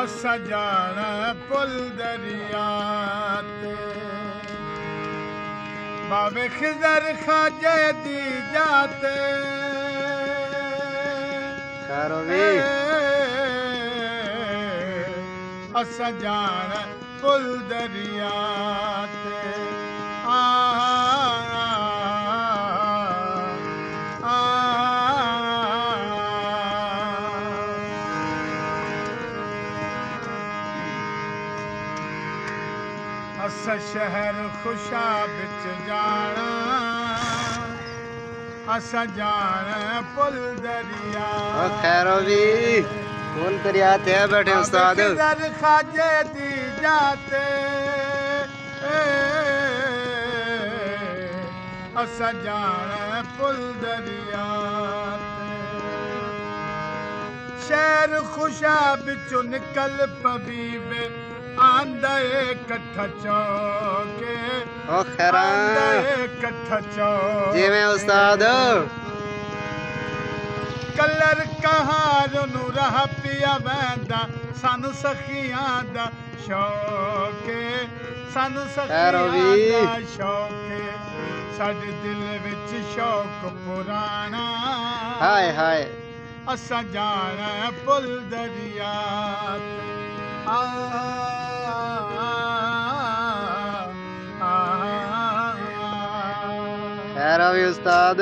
ਅਸਾਂ ਜਾਣਾ ਪੁੱਲ ਦਰਿਆ ਤੇ ਬਾਵੇ ਖਿਜ਼ਰ ਖਾਜੇ ਦੀ ਜਾਤੇ ਖੈਰੋ ਵੀ ਅਸਾਂ ਜਾਣਾ ਪੁੱਲ ਦਰਿਆ ਤੇ ਅਸਾਂ ਸ਼ਹਿਰ ਖੁਸ਼ਾ ਵਿੱਚ ਜਾਣਾ ਅਸਾਂ ਜਾਣਾ ਪੁੱਲ ਦਰਿਆ ਉਹ ਖੈਰੋ ਵੀ ਪੁੱਲ ਦਰਿਆ ਤੇ ਬੈਠੇ ਉਸਤਾਦ ਕਿਧਰ ਖਾਜੇ ਦੀ ਜਾਤੇ ਅਸਾਂ ਜਾਣਾ ਪੁੱਲ ਦਰਿਆ ਤੇ ਸ਼ਹਿਰ ਖੁਸ਼ਾ ਵਿੱਚੋਂ ਨਿਕਲ ਪਵੀਵੇ ਆਂਦਾ ਏ ਇਕੱਠਾ ਚੌਕੇ ਉਹ ਖੈਰਾ ਆਂਦਾ ਏ ਇਕੱਠਾ ਚੌਕੇ ਜਿਵੇਂ ਉਸਤਾਦ ਕਲਰ ਕਹਾਰ ਨੂੰ ਰਾਹ ਪਿਆ ਵੈਂਦਾ ਸਾਨੂੰ ਸਖੀਆਂ ਦਾ ਸ਼ੌਕੇ ਸਾਨੂੰ ਖੈਰੋ ਸਖੀਆਂ ਵੀ ਦਾ ਸ਼ੌਕੇ ਸਾਡੇ ਦਿਲ ਵਿੱਚ ਸ਼ੌਕ ਪੁਰਾਣਾ ਹਾਏ ਹਾਏ ਅਸਾਂ ਜਾਣਾ ਪੁੱਲ ਦਰਿਆ ਖੈਰੋ ਵੀ ਉਸਤਾਦ